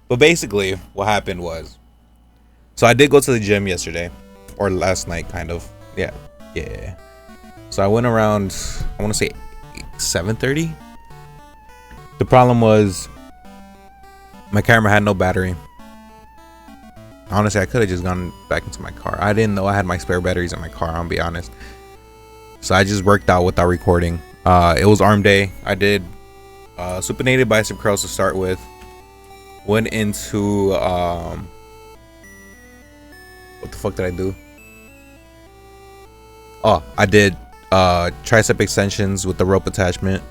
But basically, what happened was, so I did go to the gym yesterday, or last night, kind of. Yeah, yeah. So I went around, I want to say 7:30. The problem was my camera had no battery. Honestly, I could have just gone back into my car. I didn't know I had my spare batteries in my car, I'll be honest. So I just worked out without recording. It was arm day. I did supinated bicep curls to start with. Went into what the fuck did I do? Oh, I did tricep extensions with the rope attachment.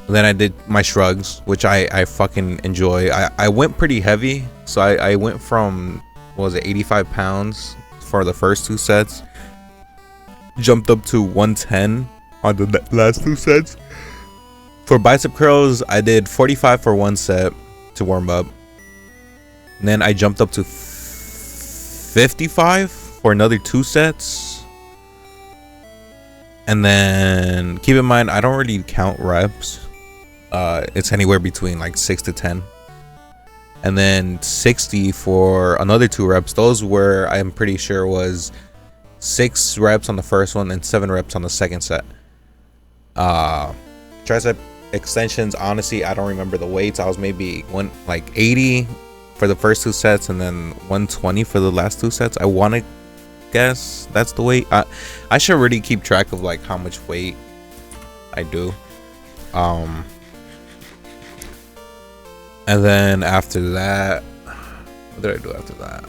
Then I did my shrugs, which I fucking enjoy. I went pretty heavy, so I went from, what was it, 85 pounds for the first two sets, jumped up to 110 on the last two sets. For bicep curls, I did 45 for one set to warm up, and then I jumped up to 55 for another two sets. And then keep in mind, I don't really count reps. It's anywhere between like 6 to 10, and then 60 for another two reps. Those were, I'm pretty sure, was 6 reps on the first one and 7 reps on the second set. Tricep extensions, honestly, I don't remember the weights. I was maybe 80 for the first two sets and then 120 for the last two sets. I want to guess that's the weight. I should really keep track of like how much weight I do. And then after that, what did I do after that?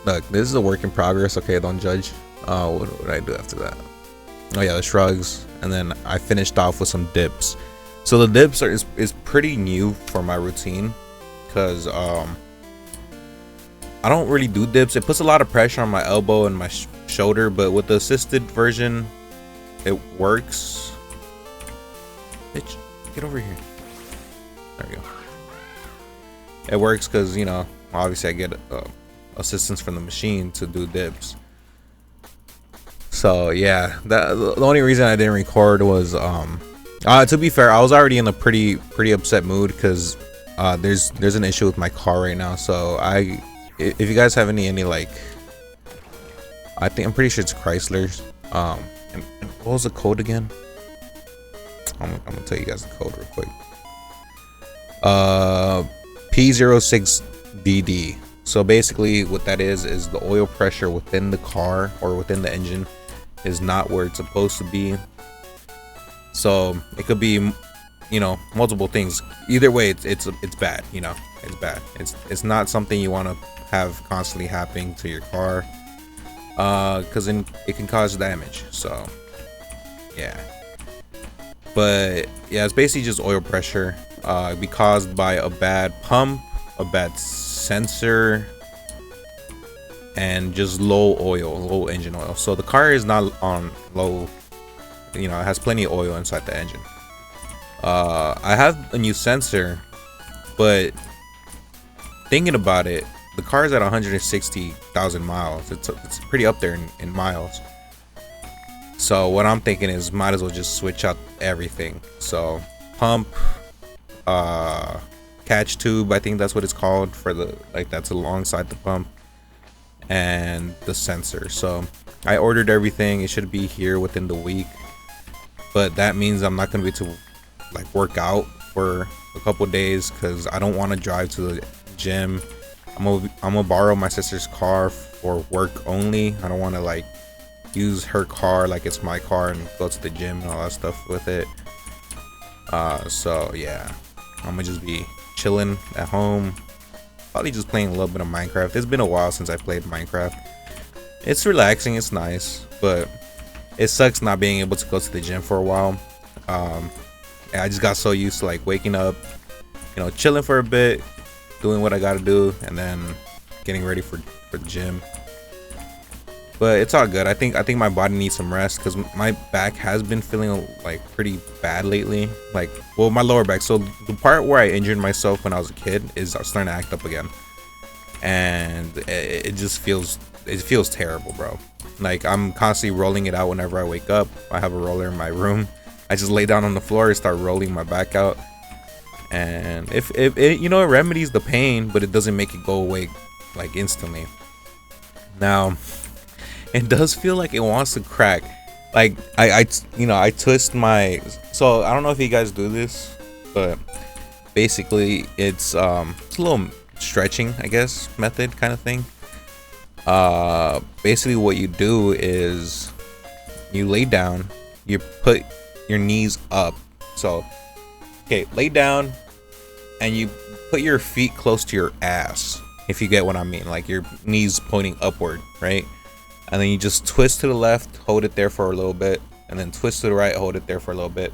Look, this is a work in progress. Okay, don't judge. What did I do after that? Oh yeah, the shrugs, and then I finished off with some dips. So the dips is pretty new for my routine, because I don't really do dips. It puts a lot of pressure on my elbow and my shoulder, but with the assisted version, it works. Bitch, get over here. There we go. It works because, you know, obviously I get assistance from the machine to do dips. So yeah, the only reason I didn't record was to be fair, I was already in a pretty upset mood because there's an issue with my car right now. So if you guys have any like, I'm pretty sure it's Chrysler's. And what was the code again? I'm gonna tell you guys the code real quick. P06DD. So basically what that is the oil pressure within the car or within the engine is not where it's supposed to be. So it could be, you know, multiple things. Either way, it's bad. You know, it's bad. It's not something you want to have constantly happening to your car, because then it can cause damage. So yeah. But yeah, it's basically just oil pressure. It be caused by a bad pump, a bad sensor, and just low engine oil. So the car is not on low, you know, it has plenty of oil inside the engine. I have a new sensor, but thinking about it, the car is at 160,000 miles. It's pretty up there in miles. So what I'm thinking is might as well just switch out everything. So pump, catch tube, I think that's what it's called, for the, like, that's alongside the pump, and the sensor. So I ordered everything. It should be here within the week, but that means I'm not gonna be able to like work out for a couple days because I don't want to drive to the gym. I'm gonna borrow my sister's car for work only. I don't want to like use her car like it's my car and go to the gym and all that stuff with it. So yeah, I'm gonna just be chilling at home, probably just playing a little bit of Minecraft. It's been a while since I played Minecraft. It's relaxing, it's nice, but it sucks not being able to go to the gym for a while. I just got so used to like waking up, you know, chilling for a bit, doing what I gotta do, and then getting ready for the gym. But it's all good. I think my body needs some rest because my back has been feeling like pretty bad lately. Like, well, my lower back. So the part where I injured myself when I was a kid is starting to act up again, and it just feels terrible, bro. Like, I'm constantly rolling it out whenever I wake up. I have a roller in my room, I just lay down on the floor and start rolling my back out. And if it, you know, it remedies the pain, but it doesn't make it go away like instantly. Now, it does feel like it wants to crack. Like I twist my, so I don't know if you guys do this, but basically it's a little stretching, I guess, method kind of thing. Basically what you do is you lay down, you put your knees up. So okay, lay down and you put your feet close to your ass, if you get what I mean, like your knees pointing upward, right? And then you just twist to the left, hold it there for a little bit, and then twist to the right, hold it there for a little bit.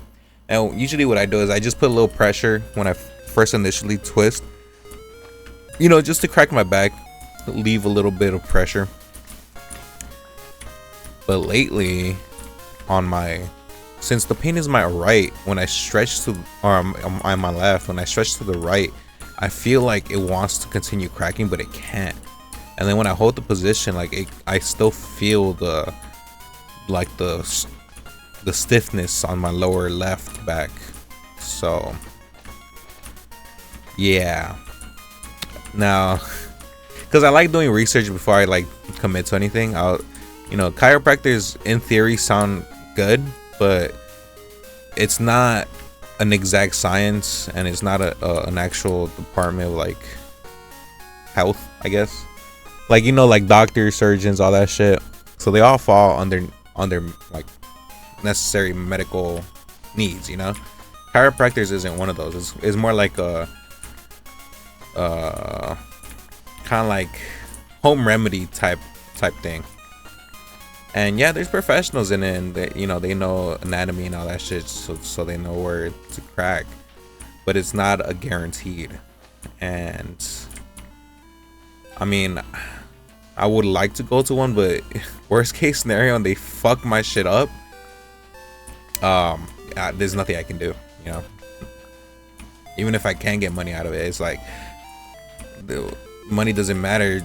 And usually what I do is I just put a little pressure when I first initially twist, you know, just to crack my back, leave a little bit of pressure. But lately, since the pain is my right, when I stretch to, or on my left, when I stretch to the right, I feel like it wants to continue cracking, but it can't. And then when I hold the position, like I still feel the stiffness on my lower left back. So yeah. Now, because I like doing research before I like commit to anything. You know, chiropractors in theory sound good, but it's not an exact science, and it's not an actual department of like health, I guess. Like, you know, like doctors, surgeons, all that shit. So they all fall under like necessary medical needs, you know. Chiropractors isn't one of those. It's more like a kind of like home remedy type thing. And yeah, there's professionals in it, and they, you know, they know anatomy and all that shit, so they know where to crack. But it's not a guaranteed. And I mean, I would like to go to one, but worst case scenario, and they fuck my shit up, there's nothing I can do, you know. Even if I can get money out of it, it's like the money doesn't matter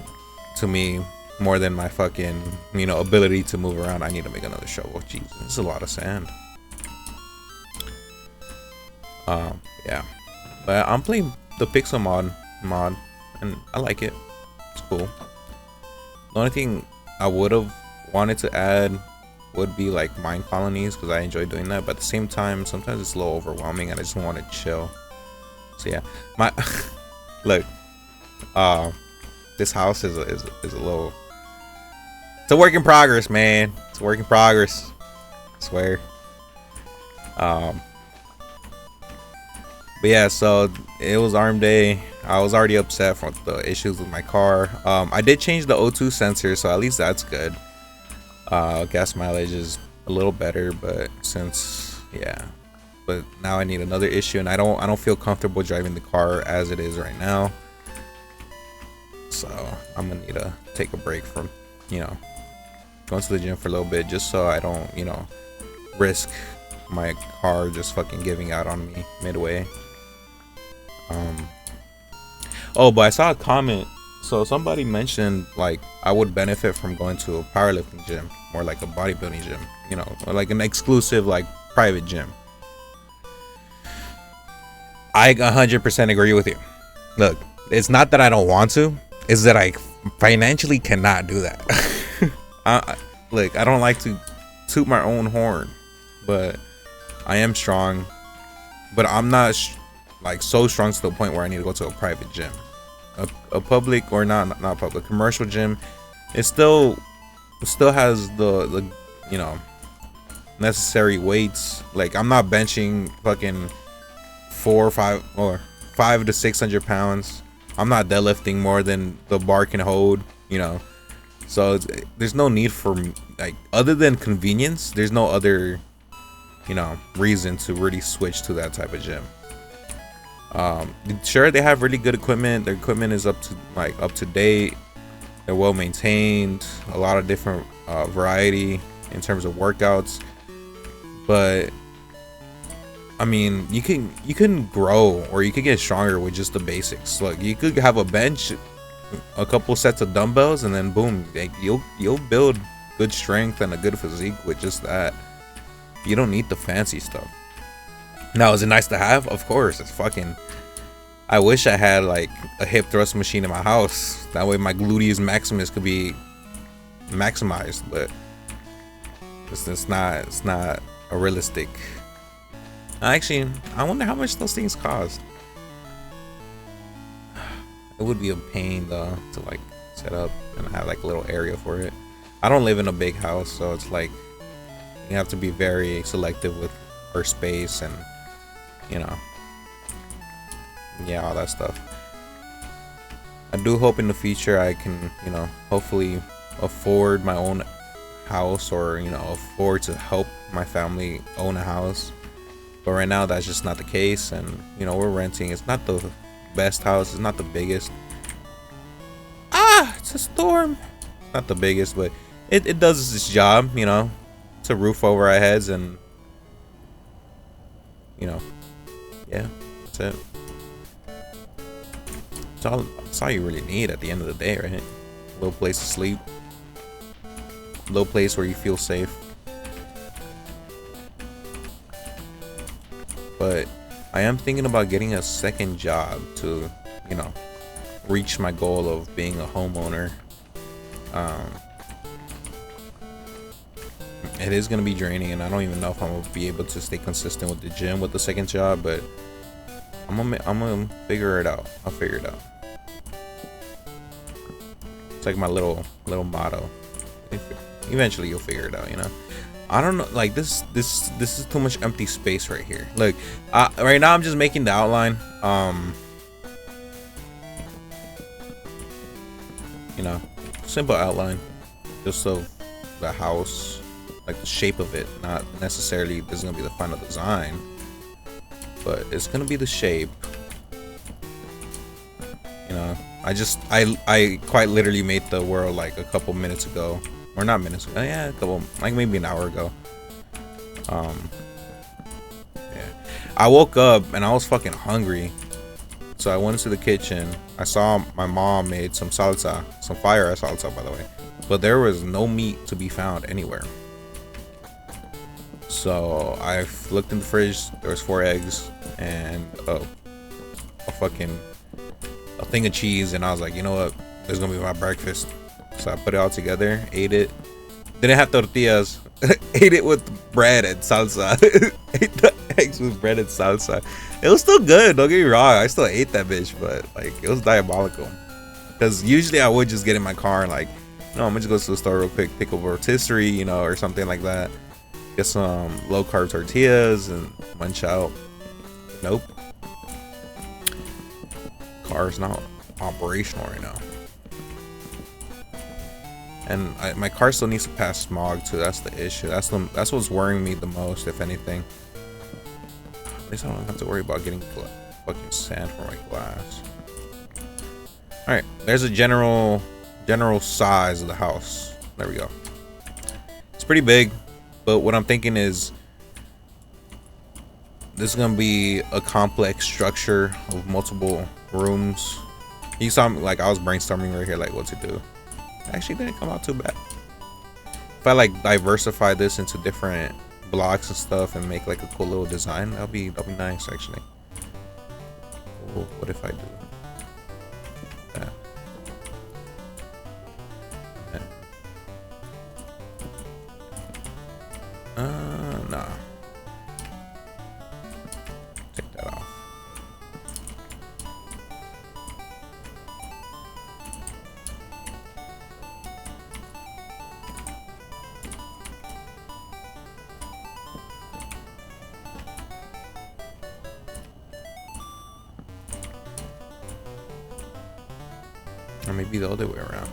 to me more than my fucking, you know, ability to move around. I need to make another shovel. Jesus, this is a lot of sand. Yeah, but I'm playing the Pixel mod, and I like it. It's cool. The only thing I would have wanted to add would be like mine colonies, because I enjoy doing that, but at the same time sometimes it's a little overwhelming and I just want to chill. So yeah, my look, this house is a little, it's a work in progress, man. It's a work in progress, I swear. But yeah, so it was arm day. I was already upset from the issues with my car. I did change the O2 sensor, so at least that's good. Gas mileage is a little better, but but now I need another issue, and I don't feel comfortable driving the car as it is right now. So I'm gonna need to take a break from, you know, going to the gym for a little bit, just so I don't, you know, risk my car just fucking giving out on me midway. Oh, but I saw a comment. So somebody mentioned like I would benefit from going to a powerlifting gym or like a bodybuilding gym, you know, or like an exclusive like private gym. I 100% agree with you. Look, it's not that I don't want to, it's that I financially cannot do that. Look, I don't like to toot my own horn, but I am strong. But I'm not like so strong to the point where I need to go to a private gym. A public, or not public, commercial gym, it still has the you know, necessary weights. Like I'm not benching fucking 4 or 5 or 5 to 600 pounds. I'm not deadlifting more than the bar can hold, you know. So there's no need for, like, other than convenience, there's no other, you know, reason to really switch to that type of gym. Sure, they have really good equipment. Their equipment is up to date. They're well maintained. A lot of different variety in terms of workouts. But I mean, you can grow, or you could get stronger with just the basics. Like you could have a bench, a couple sets of dumbbells, and then boom, like you'll build good strength and a good physique with just that. You don't need the fancy stuff. Now, is it nice to have? Of course. It's fucking. I wish I had like a hip thrust machine in my house. That way my gluteus maximus could be maximized, but it's not a realistic. Actually, I wonder how much those things cost. It would be a pain though to like set up and have like a little area for it. I don't live in a big house, so it's like you have to be very selective with our space and, you know, yeah, all that stuff. I do hope in the future I can, you know, hopefully afford my own house, or, you know, afford to help my family own a house. But right now that's just not the case, and, you know, we're renting. It's not the best house, it's not the biggest. Ah, it's a storm. Not the biggest, but it does its job, you know. It's a roof over our heads, and, you know, yeah, that's it. That's all you really need at the end of the day, right? A little place to sleep, a little place where you feel safe. But I am thinking about getting a second job to, you know, reach my goal of being a homeowner. It is gonna be draining, and I don't even know if I'm gonna be able to stay consistent with the gym with the second job, but I'm gonna figure it out. I'll figure it out. It's like my little motto. Eventually you'll figure it out, you know. I don't know, like this is too much empty space right here. Look, right now I'm just making the outline. You know, simple outline just of the house, like the shape of it. Not necessarily this is gonna be the final design, but it's gonna be the shape. You know, I quite literally made the world like a couple minutes ago, or not minutes ago, yeah, a couple, like maybe an hour ago. Yeah, I woke up and I was fucking hungry, so I went into the kitchen. I saw my mom made some salsa, some fire salsa, by the way, but there was no meat to be found anywhere. So I looked in the fridge. There was 4 eggs and a thing of cheese, and I was like, you know what, this is gonna be my breakfast. So I put it all together, ate it. Didn't have tortillas. Ate it with bread and salsa. Ate the eggs with bread and salsa. It was still good, don't get me wrong. I still ate that bitch, but like it was diabolical. Because usually I would just get in my car and like, no, I'm gonna just go to the store real quick, pick up a rotisserie, you know, or something like that. Get some low carb tortillas and munch out. Nope. Car's not operational right now. And my car still needs to pass smog too. That's the issue. That's what's worrying me the most, if anything. At least I don't have to worry about getting fucking sand for my glass. All right, there's a general size of the house. There we go. It's pretty big, but what I'm thinking is this is gonna be a complex structure of multiple rooms. You saw me, like I was brainstorming right here, like what to do. Actually didn't come out too bad. If I like diversify this into different blocks and stuff and make like a cool little design, that'll be nice actually. Ooh, what if I do that? Nah. Take that off. Or maybe the other way around.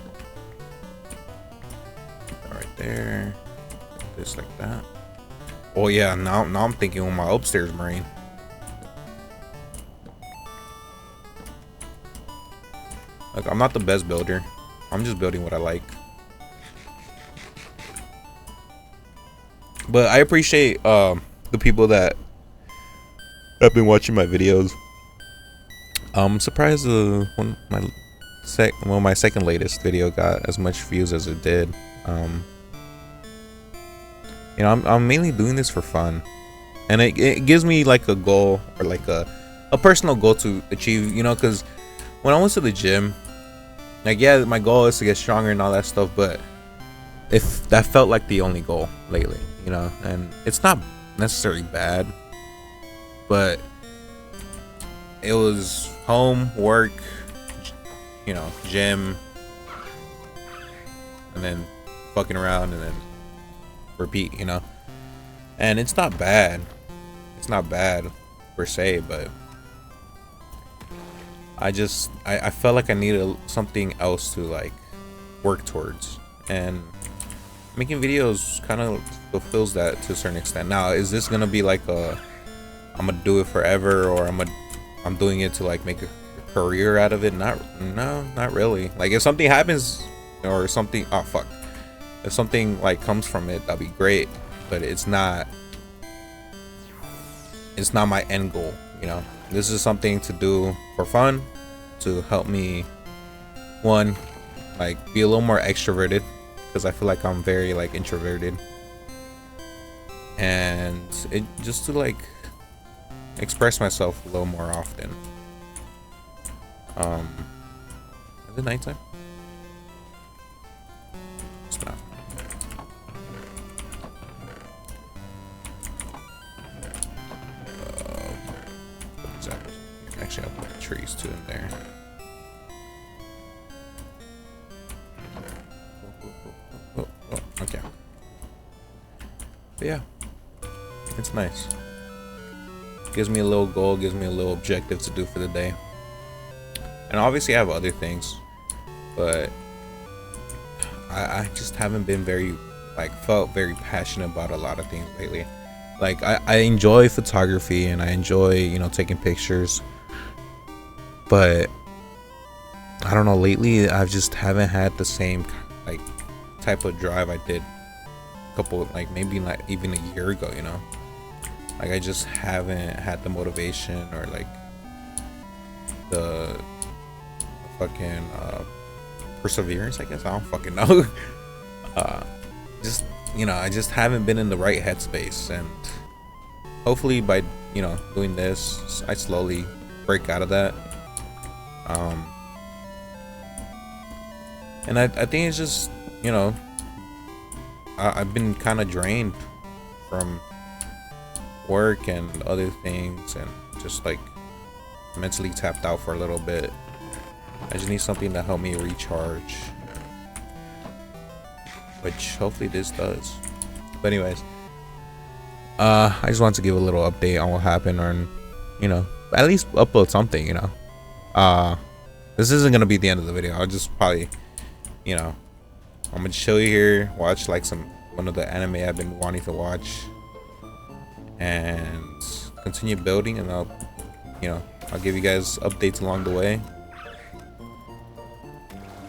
Right there. Just like that. Oh yeah, now I'm thinking on my upstairs brain. Like, I'm not the best builder. I'm just building what I like. But I appreciate the people that have been watching my videos. I'm surprised my second latest video got as much views as it did. You know, I'm mainly doing this for fun. and it gives me like a goal, or like a personal goal to achieve, you know, because when I went to the gym, like, yeah, my goal is to get stronger and all that stuff, but if that felt like the only goal lately, you know, and it's not necessarily bad, but it was home, work, you know, gym, and then fucking around, and then repeat, you know. And it's not bad. It's not bad per se, but I felt like I needed something else to like work towards, and making videos kind of fulfills that to a certain extent. Now, is this gonna be like I'm gonna do it forever, or I'm doing it to like make a career out of it? No, not really. Like, if something happens, or something, oh fuck, if something like comes from it, that'd be great, but it's not my end goal, you know. This is something to do for fun, to help me, one, like, be a little more extroverted, because I feel like I'm very like introverted, and it just to like express myself a little more often. Is it nighttime? It's not. Actually, I'll put trees too in there. Okay. But yeah, it's nice. Gives me a little goal, gives me a little objective to do for the day. And obviously I have other things, but I just haven't been felt very passionate about a lot of things lately. Like, I enjoy photography, and I enjoy, you know, taking pictures, but I don't know, lately I just haven't had the same like type of drive I did a couple, like maybe not even a year ago, you know. Like, I just haven't had the motivation, or like the fucking perseverance, I guess. I don't fucking know. Just, you know, I just haven't been in the right headspace, and hopefully by, you know, doing this, I slowly break out of that. And I think it's just, you know, I've been kind of drained from work and other things, and just like mentally tapped out for a little bit. I just need something to help me recharge, which hopefully this does. But anyways, I just wanted to give a little update on what happened, or, you know, at least upload something, you know. This isn't gonna be the end of the video. I'll just probably, you know, I'm gonna show you here, watch like one of the anime I've been wanting to watch, and continue building, and I'll give you guys updates along the way.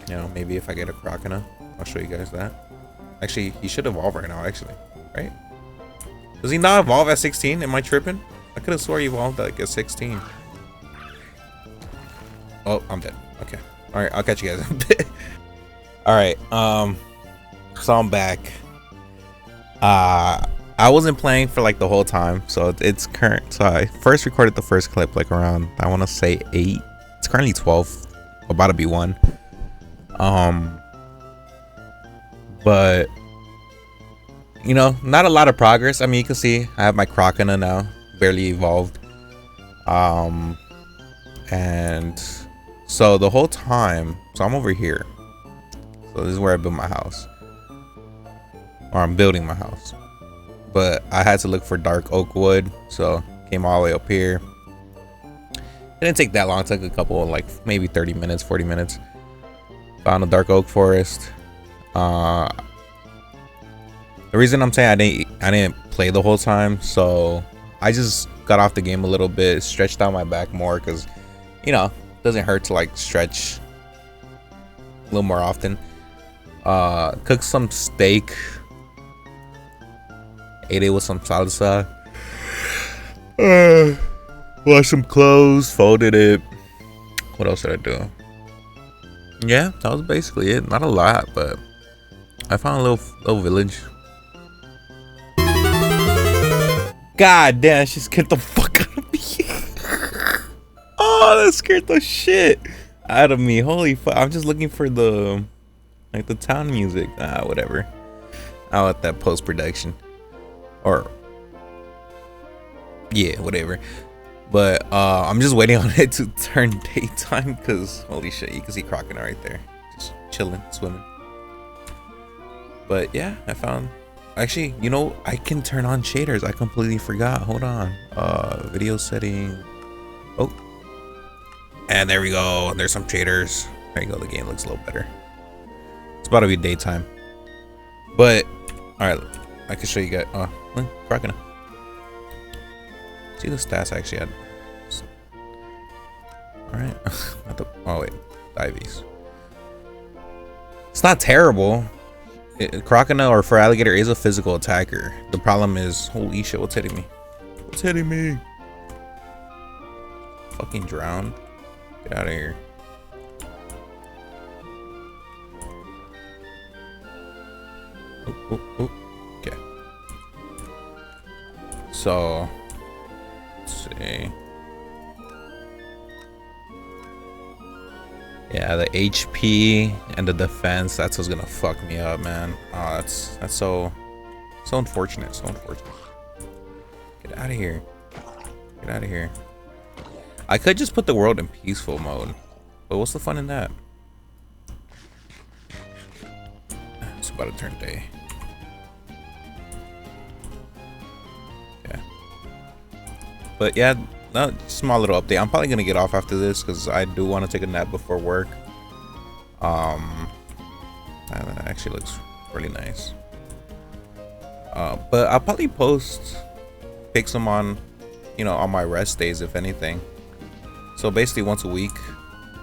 You know, maybe if I get a Crocodile, I'll show you guys that. Actually, he should evolve right now, actually, right? Does he not evolve at 16? Am I tripping? I could have swore he evolved like at 16. Oh, I'm dead. Okay. All right, I'll catch you guys. All right. So I'm back. I wasn't playing for like the whole time, so it's current. So I first recorded the first clip like around, I want to say 8. It's currently 12, about to be 1. But you know, not a lot of progress. I mean, you can see I have my Crocodile now, barely evolved. And so the whole time, so I'm over here. So this is where I built my house, or I'm building my house. But I had to look for dark oak wood, so came all the way up here. It didn't take that long. It took a couple, like maybe 30 minutes, 40 minutes. Found a dark oak forest. The reason I'm saying I didn't play the whole time, so I just got off the game a little bit, stretched out my back more, because, you know, it doesn't hurt to like stretch a little more often. Cooked some steak, ate it with some salsa, washed some clothes, folded it. What else did I do? Yeah, that was basically it. Not a lot, but I found a little village. God damn, she scared the fuck out of me. Oh, that scared the shit out of me. Holy fuck. I'm just looking for the like the town music. Whatever. I'll let that post-production. Or yeah, whatever. But I'm just waiting on it to turn daytime because holy shit, you can see Crocodile right there. Just chilling, swimming. But yeah, I found actually, you know, I can turn on shaders. I completely forgot. Hold on. Video setting. Oh. And there we go. There's some shaders. There you go. The game looks a little better. It's about to be daytime. But alright, I can show you guys. Look, Crocodile. See the stats I actually had. Alright. Oh wait. Dives. It's not terrible. Crocodile or for alligator is a physical attacker. The problem is, holy shit, what's hitting me? What's hitting me? Fucking drown. Get out of here. Oh. Okay. So, let's see. Yeah, the HP and the defense, that's what's gonna fuck me up, man. Oh, that's so unfortunate, so unfortunate. Get out of here. Get out of here. I could just put the world in peaceful mode, but what's the fun in that? It's about to turn day. Yeah. But yeah, no, small little update. I'm probably gonna get off after this because I do want to take a nap before work. That actually looks really nice. But I'll probably post pics them on, you know, on my rest days if anything. So basically once a week,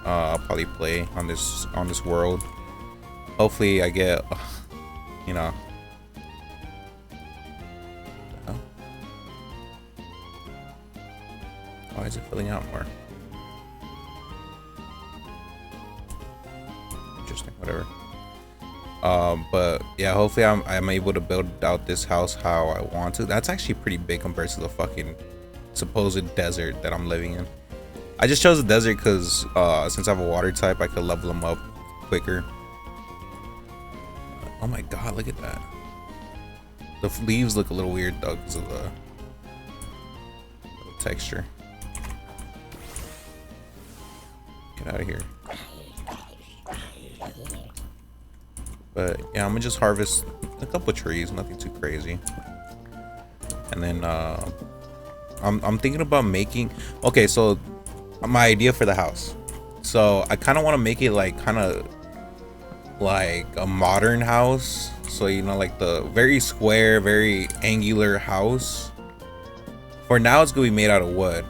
I'll probably play on this world. Hopefully I get, you know. Why is it filling out more? Interesting, whatever. But yeah, hopefully I'm able to build out this house how I want to. That's actually pretty big compared to the fucking supposed desert that I'm living in. I just chose the desert because since I have a water type, I could level them up quicker. Oh my god, look at that. The leaves look a little weird though because of the texture. Get out of here. But yeah, I'm gonna just harvest a couple of trees, nothing too crazy. And then I'm thinking about making, okay, so my idea for the house. So I kind of want to make it like kind of like a modern house. So, you know, like the very square, very angular house. For now, it's gonna be made out of wood.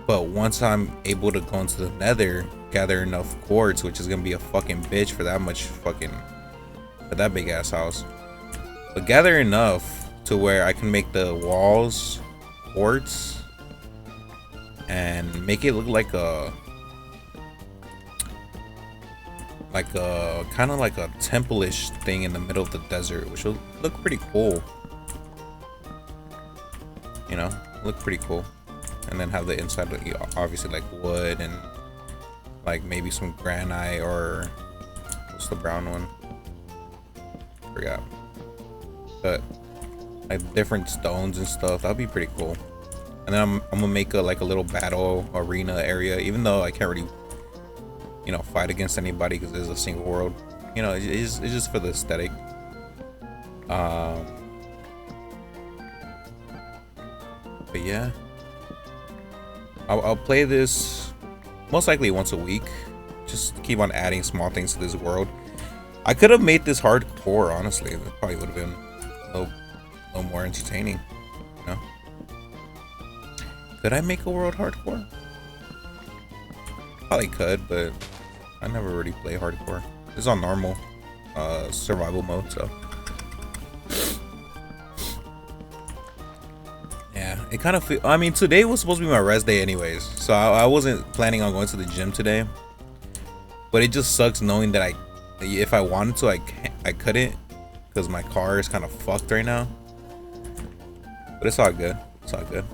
But once I'm able to go into the nether, gather enough quartz, which is gonna be a fucking bitch for that much fucking, for that big ass house. But gather enough to where I can make the walls quartz and make it look like a kind of like a temple-ish thing in the middle of the desert, which will look pretty cool. You know, look pretty cool. And then have the inside obviously like wood and like maybe some granite or what's the brown one? Forgot. But like different stones and stuff. That'd be pretty cool. And then I'm gonna make a like a little battle arena area, even though I can't really, you know, fight against anybody because there's a single world. You know, it's just for the aesthetic. But yeah, I'll play this most likely once a week. Just keep on adding small things to this world. I could have made this hardcore, honestly. It probably would have been a little more entertaining. You know? Could I make a world hardcore? Probably could, but I never really play hardcore. It's on normal survival mode, so yeah, it kind of I mean, today was supposed to be my rest day anyways, so I wasn't planning on going to the gym today, but it just sucks knowing that if I wanted to, I couldn't because my car is kind of fucked right now, but it's all good. It's all good.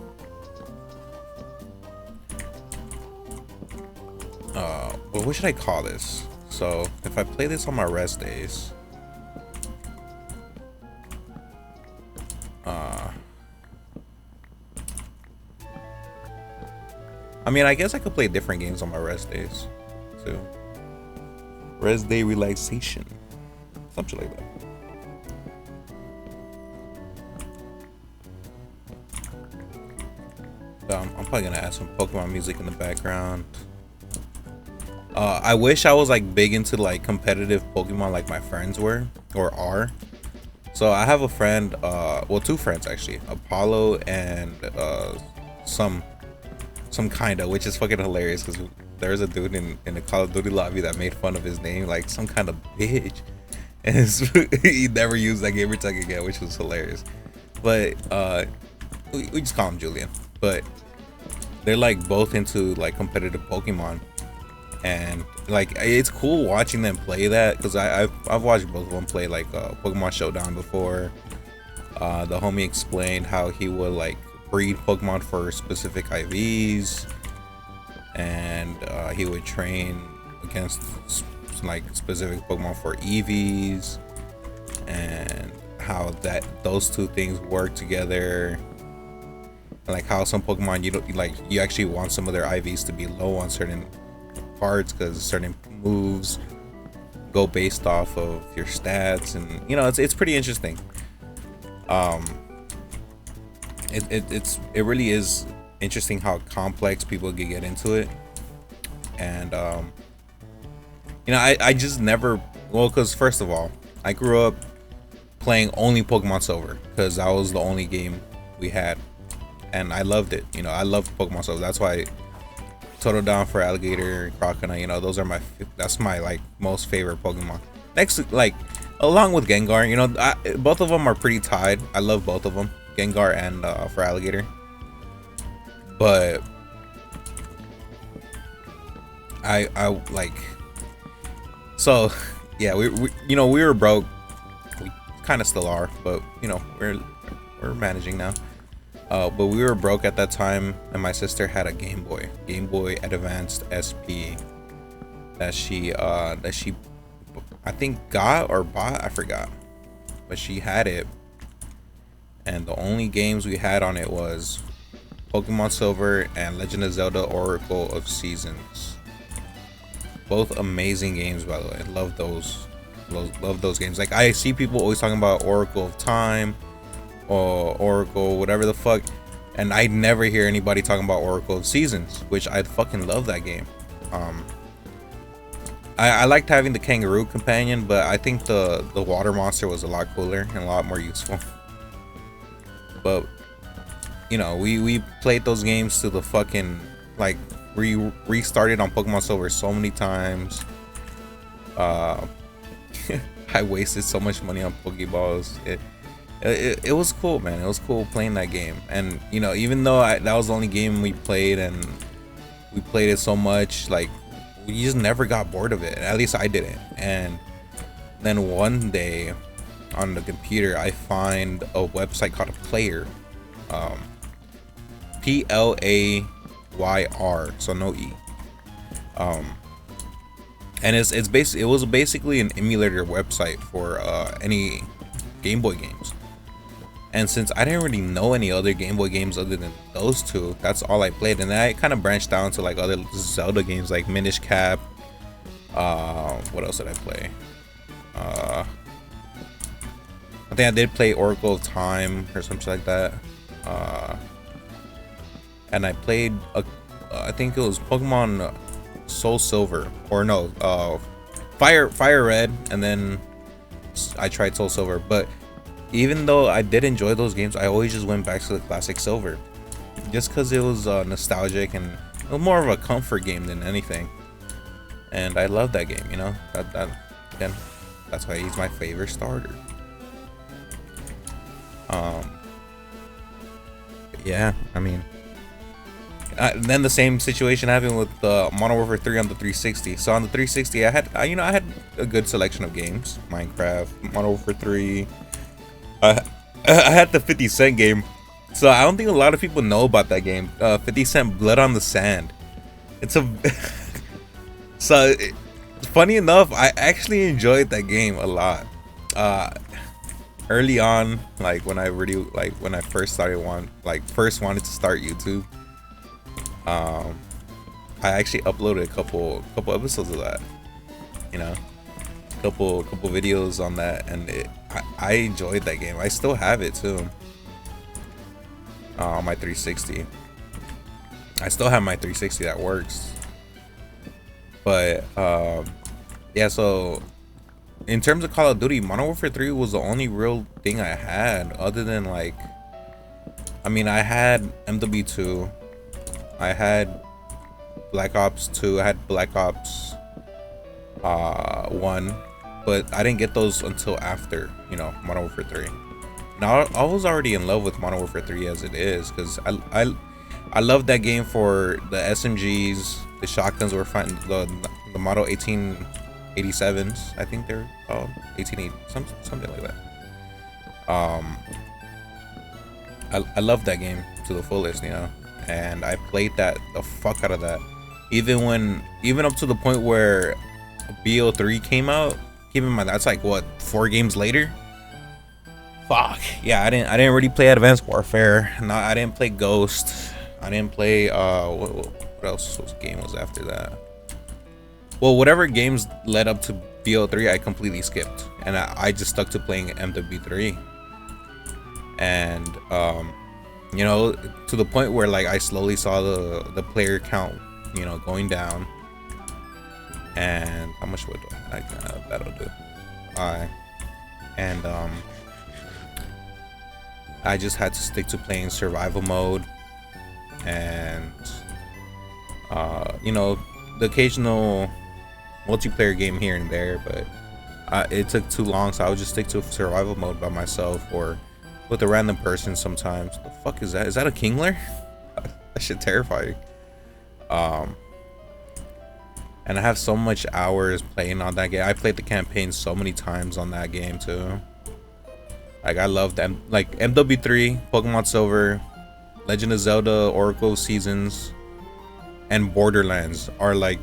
Well, what should I call this? So if I play this on my rest days, I mean, I guess I could play different games on my rest days too. Rest day relaxation, something like that. I'm probably gonna add some Pokemon music in the background. I wish I was like big into like competitive Pokemon like my friends were or are. So I have a friend, well, two friends actually, Apollo and some kinda, which is fucking hilarious because there's a dude in the Call of Duty lobby that made fun of his name like some kind of bitch, and he never used that gamer tag again, which was hilarious. But we just call him Julian. But they're like both into like competitive Pokemon, and like it's cool watching them play that because I've watched both of them play like Pokemon Showdown before. The homie explained how he would like breed Pokemon for specific IVs, and he would train against like specific Pokemon for EVs, and how that those two things work together. Like how some Pokemon you actually want some of their IVs to be low on certain parts because certain moves go based off of your stats, and you know it's pretty interesting. It really is interesting how complex people can get into it, and you know I just never, well, because first of all I grew up playing only Pokemon Silver because that was the only game we had. And I loved it, you know. I loved Pokemon Silver. That's why Totodile for Alligator, Croconaw, you know, those are that's my like most favorite Pokemon. Next, like along with Gengar, you know, both of them are pretty tied. I love both of them, Gengar and for Alligator. But I like, so yeah, we you know, we were broke. We kind of still are, but you know, we're managing now. But we were broke at that time, and my sister had a Game Boy Advanced SP that she I think got or bought, I forgot, but she had it, and the only games we had on it was Pokemon Silver and Legend of Zelda Oracle of Seasons. Both amazing games, by the way. I love those games. Like I see people always talking about Oracle of Time or Oracle, whatever the fuck, and I never hear anybody talking about Oracle of Seasons, which I fucking love that game. I liked having the kangaroo companion, but I think the water monster was a lot cooler and a lot more useful. But you know, we played those games to the fucking, like, restarted on Pokemon Silver so many times. I wasted so much money on Pokeballs. It was cool, man. It was cool playing that game. And you know, even though that was the only game we played, and we played it so much, like we just never got bored of it. At least I didn't. And then one day on the computer, I find a website called Player, Playr, so no E. And it was basically an emulator website for any Game Boy games. And since I didn't really know any other Game Boy games other than those two, that's all I played. And then I kind of branched down to like other Zelda games like Minish Cap. What else did I play? I think I did play Oracle of Time or something like that. And I played I think it was Pokemon Soul Silver, or no, Fire Red, and then I tried Soul Silver. But even though I did enjoy those games, I always just went back to the classic Silver, just because it was nostalgic and it was more of a comfort game than anything. And I love that game, you know. Again, that's why he's my favorite starter. Yeah, I mean, then the same situation happened with Modern Warfare 3 on the 360. So on the 360, I had a good selection of games: Minecraft, Modern Warfare 3. I had the 50 Cent game So I don't think a lot of people know about that game. 50 Cent Blood on the Sand. It's a so funny enough, I actually enjoyed that game a lot. Early on, like when I first first wanted to start YouTube, I actually uploaded a couple episodes of that, you know, couple videos on that, and I enjoyed that game. I still have it too, on my 360. I still have my 360 that works. But yeah, so in terms of Call of Duty, Modern Warfare 3 was the only real thing I had, other than like, I mean, I had MW2, I had Black Ops 2, I had Black Ops 1, but I didn't get those until after, you know, Modern Warfare 3. Now I was already in love with Modern Warfare 3 as it is, because I love that game for the SMGs, the shotguns were fun, the Model 1887s, I think they're called 1880, something like that. I love that game to the fullest, you know, and I played the fuck out of that. Even up to the point where BO3 came out. Keep in mind that's like what, 4 games later. Fuck yeah, I didn't really play Advanced Warfare. No, I didn't play Ghost. I didn't play what else game was after that? Well, whatever games led up to BO3, I completely skipped, and I just stuck to playing MW3. And you know, to the point where like I slowly saw the player count, you know, going down. And how much would that'll do? And I just had to stick to playing survival mode, and you know, the occasional multiplayer game here and there, but it took too long, so I would just stick to survival mode by myself or with a random person sometimes. The fuck is that? Is that a Kingler? That shit terrifying. And I have so much hours playing on that game. I played the campaign so many times on that game too. Like I love them, like MW3, Pokemon Silver, Legend of Zelda, Oracle Seasons, and Borderlands are like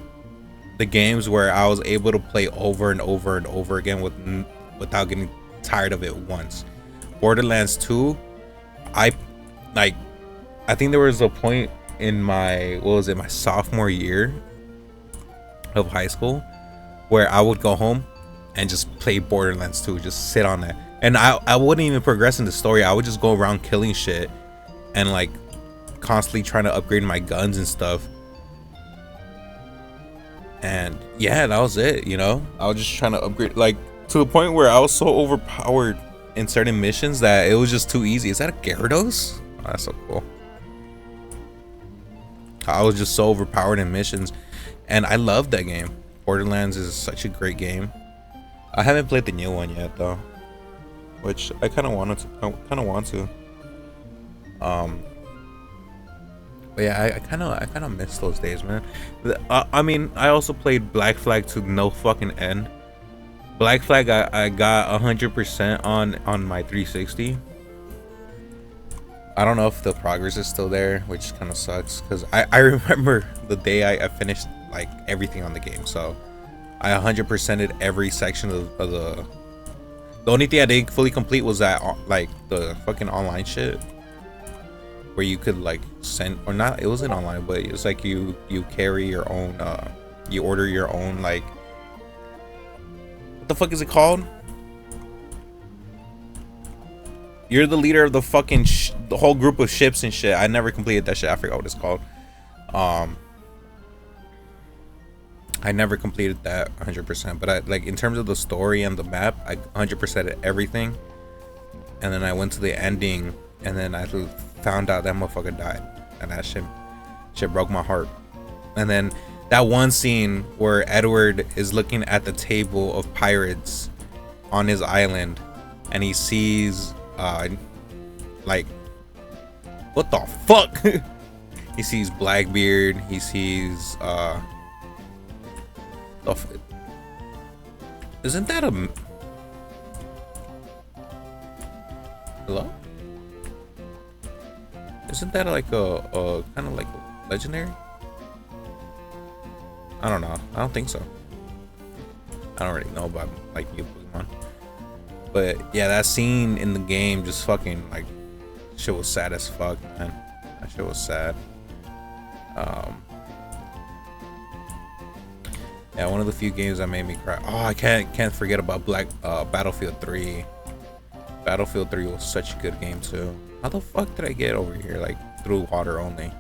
the games where I was able to play over and over and over again without getting tired of it once. Borderlands 2, I think there was a point in my, what was it, my sophomore year of high school, where I would go home and just play Borderlands 2, just sit on that, and I wouldn't even progress in the story. I would just go around killing shit and like constantly trying to upgrade my guns and stuff. And yeah, that was it, you know. I was just trying to upgrade, like to the point where I was so overpowered in certain missions that it was just too easy. Is that a Gyarados? Oh, that's so cool. I was just so overpowered in missions, and I love that game. Borderlands is such a great game. I haven't played the new one yet though, which I kind of want to. But yeah, I kind of miss those days, man. I mean, I also played Black Flag to no fucking end. Black Flag, I got 100% on my 360. I don't know if the progress is still there, which kind of sucks, because I remember the day I finished like everything on the game. So I 100%ed every section of the only thing I didn't fully complete was that like the fucking online shit, where you could like send, or not, it wasn't online, but it was like you carry your own you order your own, like, what the fuck is it called? You're the leader of the fucking the whole group of ships and shit. I never completed that shit. I forgot what it's called. I never completed that 100%, but I, like, in terms of the story and the map, I 100%ed everything. And then I went to the ending, and then I found out that motherfucker died, and that shit broke my heart. And then that one scene where Edward is looking at the table of pirates on his island, and he sees like, what the fuck? He sees Blackbeard, he sees isn't that a hello? Isn't that like a kind of like legendary? I don't know. I don't think so. I don't really know about like new Pokemon. But yeah, that scene in the game just fucking like shit was sad as fuck, man. That shit was sad. Yeah, one of the few games that made me cry. Oh, I can't forget about Battlefield 3. Battlefield 3 was such a good game too. How the fuck did I get over here like through water only?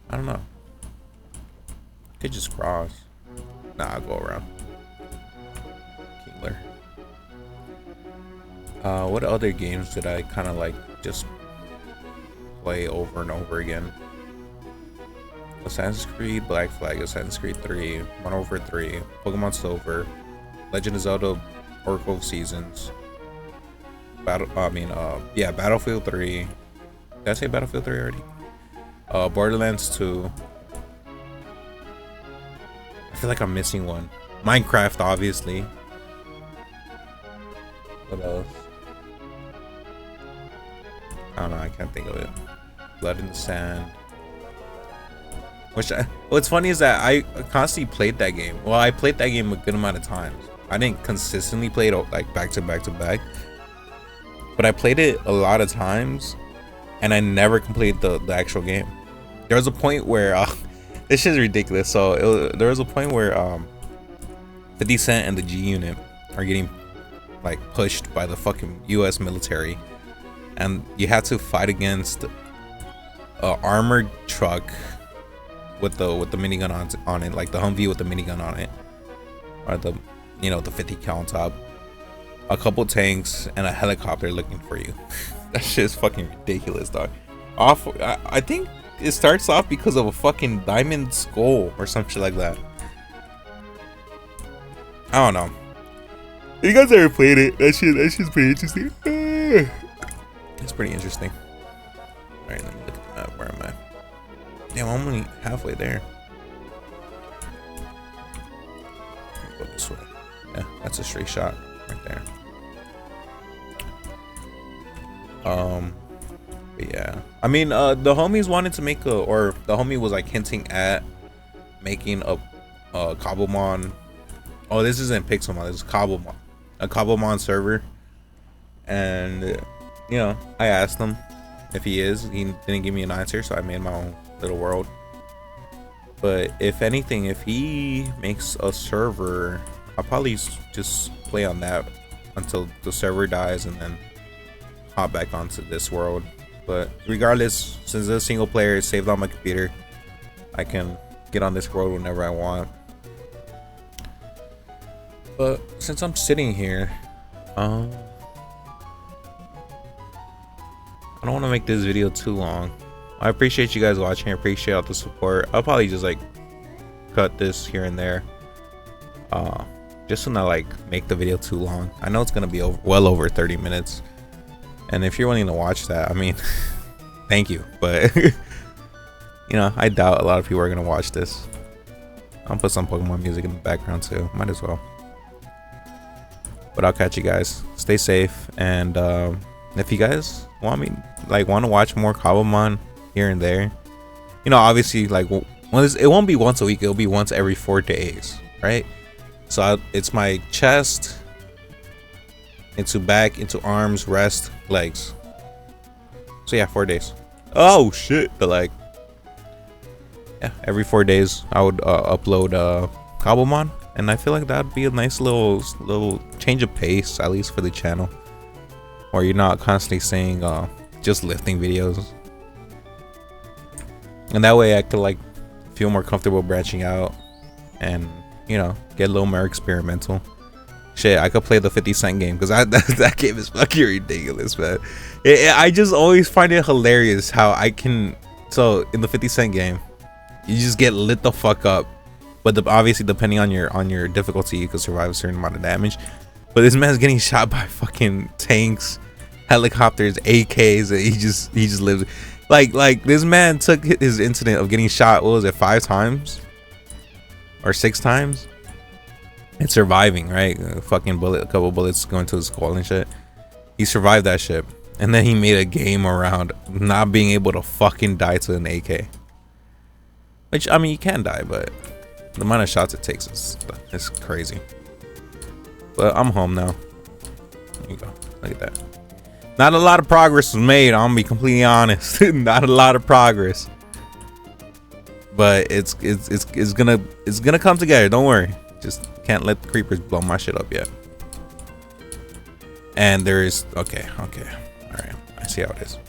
I don't know. Could just cross. Nah, I'll go around. Kingler. What other games did I kind of like just play over and over again? Assassin's Creed Black Flag, Assassin's Creed 3, Modern Warfare 3, Pokemon Silver, Legend of Zelda Oracle of Seasons, Battlefield 3. Did I say Battlefield 3 already? Borderlands 2. I feel like I'm missing one. Minecraft, obviously. What else? I don't know, I can't think of it. Blood in the Sand. What's funny is that I constantly played that game. Well, I played that game a good amount of times. I didn't consistently play it like back to back to back, but I played it a lot of times, and I never completed the actual game. There was a point where this shit is ridiculous. So there was a point where 50 Cent and the G Unit are getting like pushed by the fucking U.S. military, and you have to fight against a armored truck with the minigun on it, like the Humvee with the minigun on it, or the the 50 cal on top, a couple tanks, and a helicopter looking for you. That shit is fucking ridiculous, dog. I think it starts off because of a fucking diamond skull or some shit like that. I don't know. If you guys ever played it, that shit's pretty interesting. It's pretty interesting. Alright, let me look at the map. Where am I? Damn, I'm only halfway there. Let me go this way. Yeah, that's a straight shot right there. But yeah, I mean, the homies wanted to make the homie was like hinting at making a Cobblemon. Oh, this isn't Pixelmon, this is Cobblemon, a Cobblemon server. And I asked him if he is. He didn't give me an answer, so I made my own little world. But if anything, if he makes a server, I'll probably just play on that until the server dies and then hop back onto this world. But regardless, since the single player is saved on my computer, I can get on this world whenever I want. But since I'm sitting here, I don't want to make this video too long. I appreciate you guys watching. I appreciate all the support. I'll probably just like cut this here and there, just to not like make the video too long. I know it's gonna be well over 30 minutes, and if you're willing to watch that, I mean, thank you. But I doubt a lot of people are gonna watch this. I'll put some Pokemon music in the background too. Might as well. But I'll catch you guys. Stay safe, and if you guys want to watch more Cobblemon here and there, obviously like it won't be once a week. It'll be once every 4 days, right? So it's my chest, into back, into arms, rest, legs. So yeah, 4 days. Oh shit! But like, yeah, every 4 days I would upload Cobblemon, and I feel like that'd be a nice little change of pace, at least for the channel, or you're not constantly saying just lifting videos. And that way I could like feel more comfortable branching out and get a little more experimental. Shit, I could play the 50 Cent game, because that game is fucking ridiculous, man. I just always find it hilarious how I can. So in the 50 Cent game, you just get lit the fuck up, but obviously depending on your difficulty, you can survive a certain amount of damage. But this man's getting shot by fucking tanks, helicopters, AKs, and he just lives. Like this man took his incident of getting shot, what was it, 5 times or 6 times, It's surviving, right? A fucking bullet, a couple bullets going to his skull and shit. He survived that shit. And then he made a game around not being able to fucking die to an AK. Which, I mean, you can die, but the amount of shots it takes is crazy. But I'm home now. There you go. Look at that. Not a lot of progress was made, I'm gonna be completely honest. Not a lot of progress. But it's gonna come together, don't worry. Just can't let the creepers blow my shit up yet. And there's okay. Alright, I see how it is.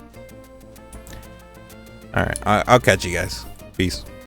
Alright, I'll catch you guys. Peace.